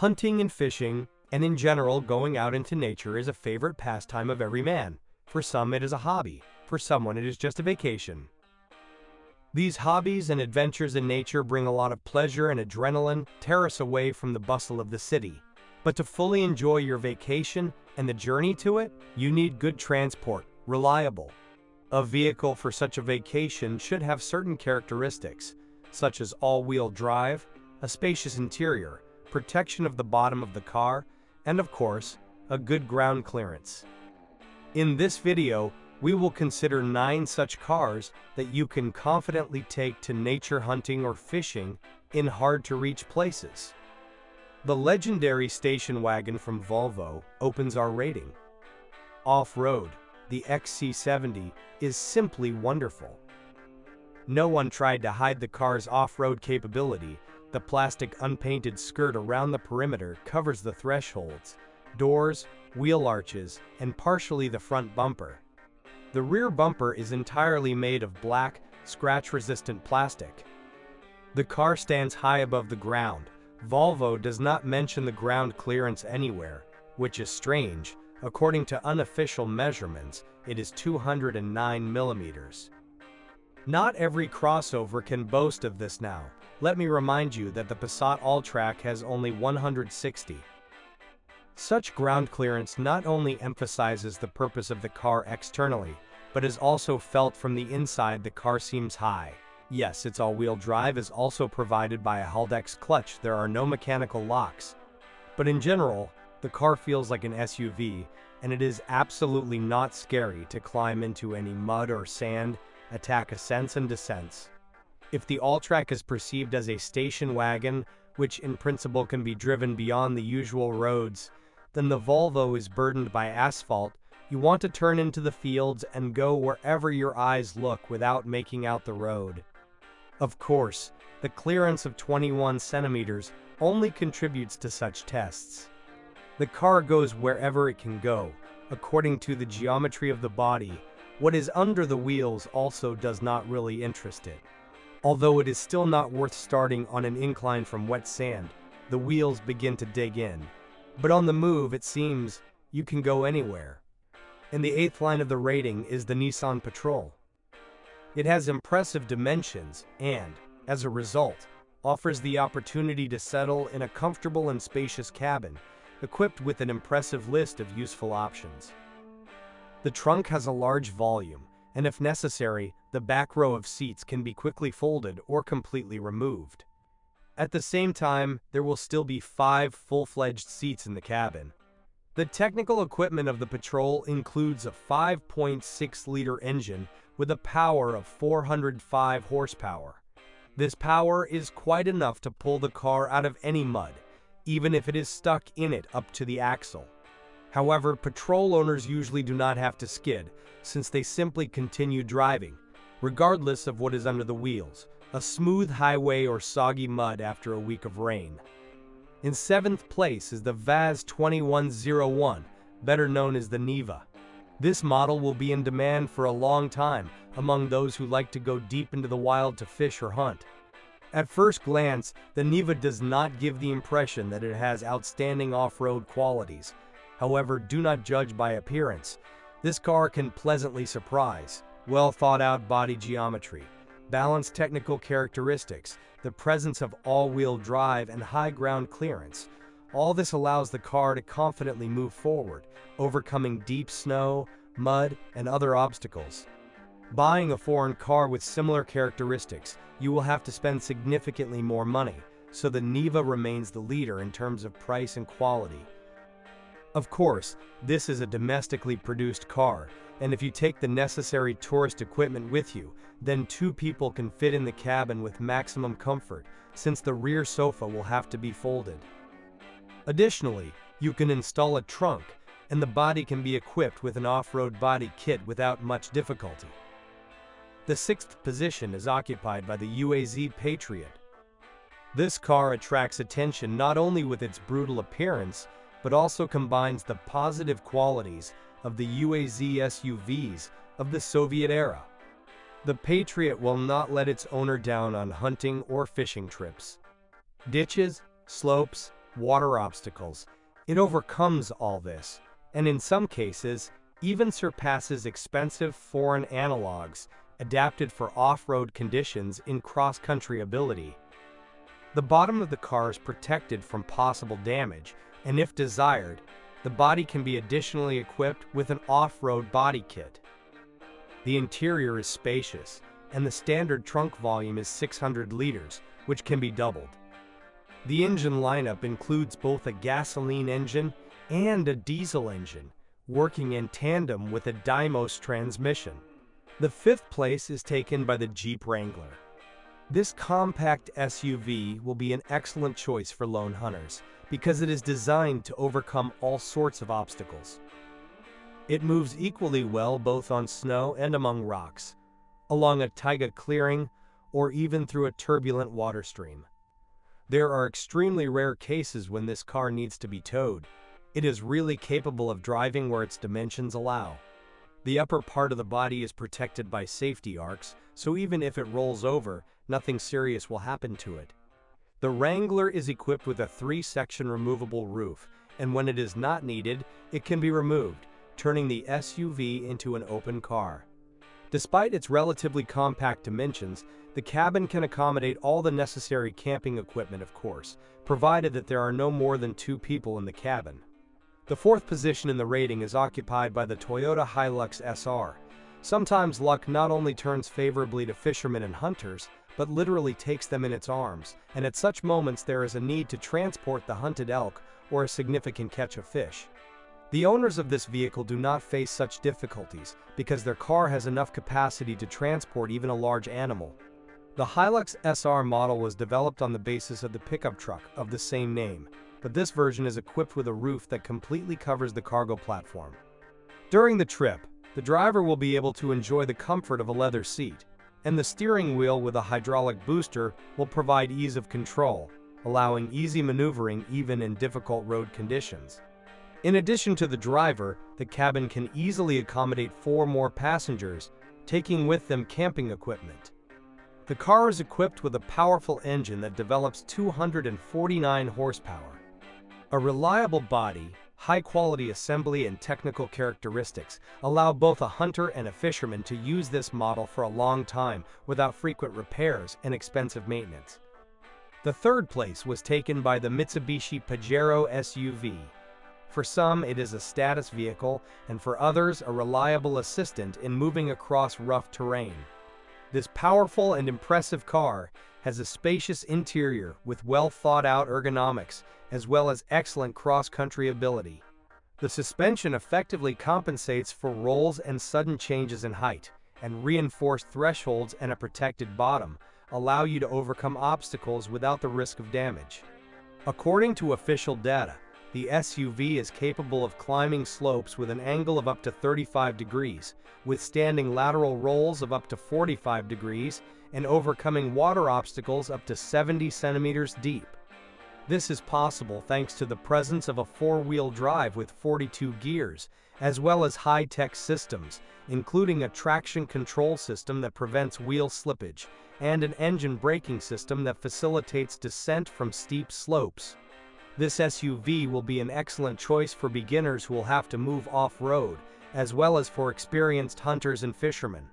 Hunting and fishing, and in general going out into nature, is a favorite pastime of every man. For some it is a hobby, for someone it is just a vacation. These hobbies and adventures in nature bring a lot of pleasure and adrenaline, tear us away from the bustle of the city. But to fully enjoy your vacation and the journey to it, you need good transport, reliable. A vehicle for such a vacation should have certain characteristics, such as all-wheel drive, a spacious interior, protection of the bottom of the car, and of course, a good ground clearance. In this video, we will consider 9 such cars that you can confidently take to nature hunting or fishing in hard-to-reach places. The legendary station wagon from Volvo opens our rating. Off-road, the XC70 is simply wonderful. No one tried to hide the car's off-road capability. The plastic unpainted skirt around the perimeter covers the thresholds, doors, wheel arches, and partially the front bumper. The rear bumper is entirely made of black, scratch-resistant plastic. The car stands high above the ground. Volvo does not mention the ground clearance anywhere, which is strange. According to unofficial measurements, it is 209 millimeters. Not every crossover can boast of this now. Let me remind you that the Passat Alltrack has only 160. Such ground clearance not only emphasizes the purpose of the car externally, but is also felt from the inside. The car seems high. Yes, its all-wheel drive is also provided by a Haldex clutch. There are no mechanical locks. But in general, the car feels like an SUV, and it is absolutely not scary to climb into any mud or sand, attack ascents and descents. If the Alltrack is perceived as a station wagon, which in principle can be driven beyond the usual roads, then the Volvo is burdened by asphalt. You want to turn into the fields and go wherever your eyes look without making out the road. Of course, the clearance of 21 centimeters only contributes to such tests. The car goes wherever it can go, according to the geometry of the body. What is under the wheels also does not really interest it. Although it is still not worth starting on an incline from wet sand, the wheels begin to dig in. But on the move, it seems, you can go anywhere. And the 8th line of the rating is the Nissan Patrol. It has impressive dimensions and, as a result, offers the opportunity to settle in a comfortable and spacious cabin, equipped with an impressive list of useful options. The trunk has a large volume, and if necessary, the back row of seats can be quickly folded or completely removed. At the same time, there will still be 5 full-fledged seats in the cabin. The technical equipment of the Patrol includes a 5.6-liter engine with a power of 405 horsepower. This power is quite enough to pull the car out of any mud, even if it is stuck in it up to the axle. However, Patrol owners usually do not have to skid, since they simply continue driving, regardless of what is under the wheels, a smooth highway or soggy mud after a week of rain. In 7th place is the VAZ 2101, better known as the NIVA. This model will be in demand for a long time among those who like to go deep into the wild to fish or hunt. At first glance, the NIVA does not give the impression that it has outstanding off-road qualities. However, do not judge by appearance. This car can pleasantly surprise. Well thought out body geometry, balanced technical characteristics, the presence of all-wheel drive and high ground clearance. All this allows the car to confidently move forward, overcoming deep snow, mud, and other obstacles. Buying a foreign car with similar characteristics, you will have to spend significantly more money, so the NIVA remains the leader in terms of price and quality. Of course, this is a domestically produced car, and if you take the necessary tourist equipment with you, then 2 people can fit in the cabin with maximum comfort, since the rear sofa will have to be folded. Additionally, you can install a trunk, and the body can be equipped with an off-road body kit without much difficulty. The 6th position is occupied by the UAZ Patriot. This car attracts attention not only with its brutal appearance, but also combines the positive qualities of the UAZ SUVs of the Soviet era. The Patriot will not let its owner down on hunting or fishing trips. Ditches, slopes, water obstacles. It overcomes all this, and in some cases, even surpasses expensive foreign analogs adapted for off-road conditions in cross-country ability. The bottom of the car is protected from possible damage, and if desired, the body can be additionally equipped with an off-road body kit. The interior is spacious, and the standard trunk volume is 600 liters, which can be doubled. The engine lineup includes both a gasoline engine and a diesel engine, working in tandem with a Dymos transmission. The fifth place is taken by the Jeep Wrangler. This compact SUV will be an excellent choice for lone hunters because it is designed to overcome all sorts of obstacles. It moves equally well both on snow and among rocks, along a taiga clearing, or even through a turbulent water stream. There are extremely rare cases when this car needs to be towed. It is really capable of driving where its dimensions allow. The upper part of the body is protected by safety arcs, so even if it rolls over, nothing serious will happen to it. The Wrangler is equipped with a 3-section removable roof, and when it is not needed, it can be removed, turning the SUV into an open car. Despite its relatively compact dimensions, the cabin can accommodate all the necessary camping equipment, of course, provided that there are no more than 2 people in the cabin. The 4th position in the rating is occupied by the Toyota Hilux SR. Sometimes luck not only turns favorably to fishermen and hunters, but literally takes them in its arms, and at such moments there is a need to transport the hunted elk or a significant catch of fish. The owners of this vehicle do not face such difficulties because their car has enough capacity to transport even a large animal. The Hilux SR model was developed on the basis of the pickup truck of the same name, but this version is equipped with a roof that completely covers the cargo platform. During the trip, the driver will be able to enjoy the comfort of a leather seat, and the steering wheel with a hydraulic booster will provide ease of control, allowing easy maneuvering even in difficult road conditions. In addition to the driver, the cabin can easily accommodate 4 more passengers, taking with them camping equipment. The car is equipped with a powerful engine that develops 249 horsepower. A reliable body, high-quality assembly, and technical characteristics allow both a hunter and a fisherman to use this model for a long time without frequent repairs and expensive maintenance. The 3rd place was taken by the Mitsubishi Pajero SUV. For some, it is a status vehicle, and for others, a reliable assistant in moving across rough terrain. This powerful and impressive car has a spacious interior with well-thought-out ergonomics, as well as excellent cross-country ability. The suspension effectively compensates for rolls and sudden changes in height, and reinforced thresholds and a protected bottom allow you to overcome obstacles without the risk of damage. According to official data, the SUV is capable of climbing slopes with an angle of up to 35 degrees, withstanding lateral rolls of up to 45 degrees, and overcoming water obstacles up to 70 centimeters deep. This is possible thanks to the presence of a 4-wheel drive with 42 gears, as well as high-tech systems, including a traction control system that prevents wheel slippage, and an engine braking system that facilitates descent from steep slopes. This SUV will be an excellent choice for beginners who will have to move off-road, as well as for experienced hunters and fishermen.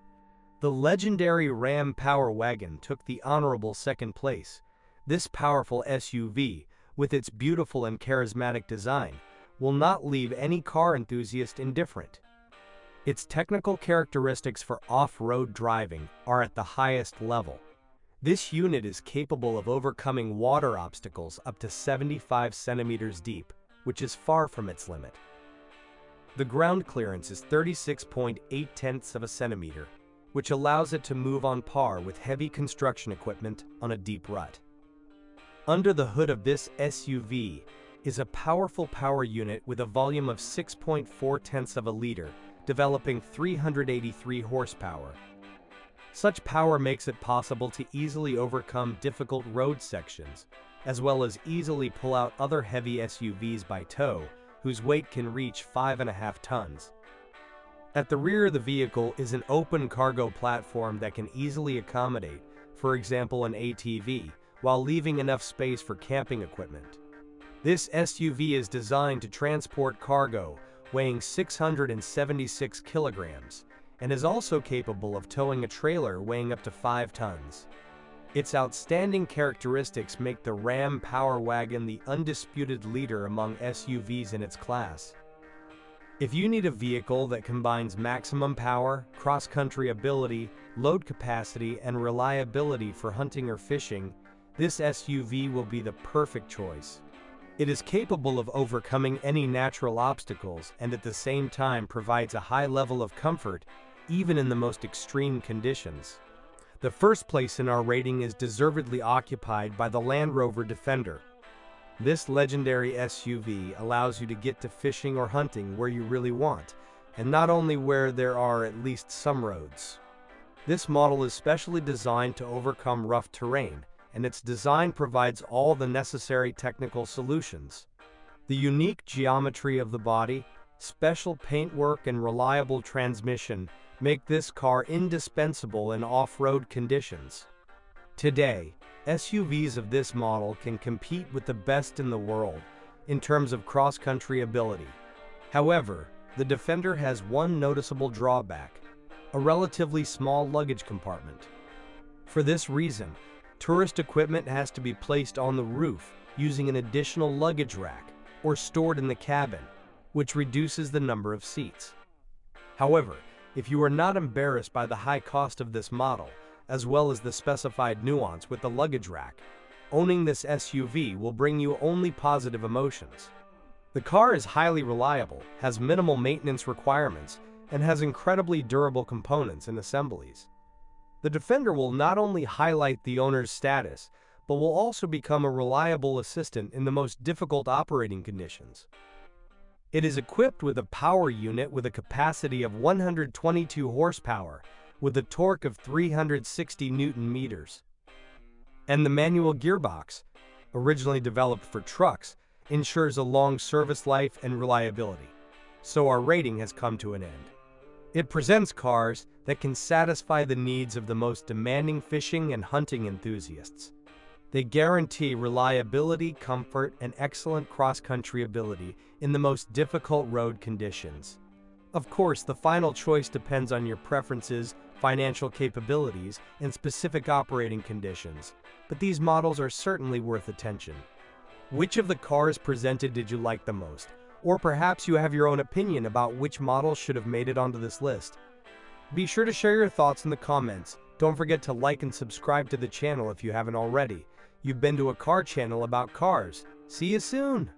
The legendary Ram Power Wagon took the honorable 2nd place. This powerful SUV, with its beautiful and charismatic design, will not leave any car enthusiast indifferent. Its technical characteristics for off-road driving are at the highest level. This unit is capable of overcoming water obstacles up to 75 centimeters deep, which is far from its limit. The ground clearance is 36.8 of a centimeter, which allows it to move on par with heavy construction equipment on a deep rut. Under the hood of this SUV is a powerful power unit with a volume of 6.4 of a liter, developing 383 horsepower. Such power makes it possible to easily overcome difficult road sections, as well as easily pull out other heavy SUVs by tow, whose weight can reach 5.5 tons. At the rear of the vehicle is an open cargo platform that can easily accommodate, for example, an ATV, while leaving enough space for camping equipment. This SUV is designed to transport cargo weighing 676 kilograms and is also capable of towing a trailer weighing up to 5 tons. Its outstanding characteristics make the Ram Power Wagon the undisputed leader among SUVs in its class. If you need a vehicle that combines maximum power, cross-country ability, load capacity, and reliability for hunting or fishing, this SUV will be the perfect choice. It is capable of overcoming any natural obstacles and at the same time provides a high level of comfort, even in the most extreme conditions. The first place in our rating is deservedly occupied by the Land Rover Defender. This legendary SUV allows you to get to fishing or hunting where you really want, and not only where there are at least some roads. This model is specially designed to overcome rough terrain, and its design provides all the necessary technical solutions. The unique geometry of the body, special paintwork, and reliable transmission make this car indispensable in off-road conditions. Today, SUVs of this model can compete with the best in the world in terms of cross-country ability. However, the Defender has one noticeable drawback: a relatively small luggage compartment. For this reason, tourist equipment has to be placed on the roof using an additional luggage rack or stored in the cabin, which reduces the number of seats. However, if you are not embarrassed by the high cost of this model, as well as the specified nuance with the luggage rack, owning this SUV will bring you only positive emotions. The car is highly reliable, has minimal maintenance requirements, and has incredibly durable components and assemblies. The Defender will not only highlight the owner's status, but will also become a reliable assistant in the most difficult operating conditions. It is equipped with a power unit with a capacity of 122 horsepower, with a torque of 360 Newton-meters. And the manual gearbox, originally developed for trucks, ensures a long service life and reliability. So our rating has come to an end. It presents cars that can satisfy the needs of the most demanding fishing and hunting enthusiasts. They guarantee reliability, comfort, and excellent cross-country ability in the most difficult road conditions. Of course, the final choice depends on your preferences, financial capabilities, and specific operating conditions, but these models are certainly worth attention. Which of the cars presented did you like the most? Or perhaps you have your own opinion about which model should have made it onto this list. Be sure to share your thoughts in the comments. Don't forget to like and subscribe to the channel if you haven't already. You've been to a car channel about cars. See you soon!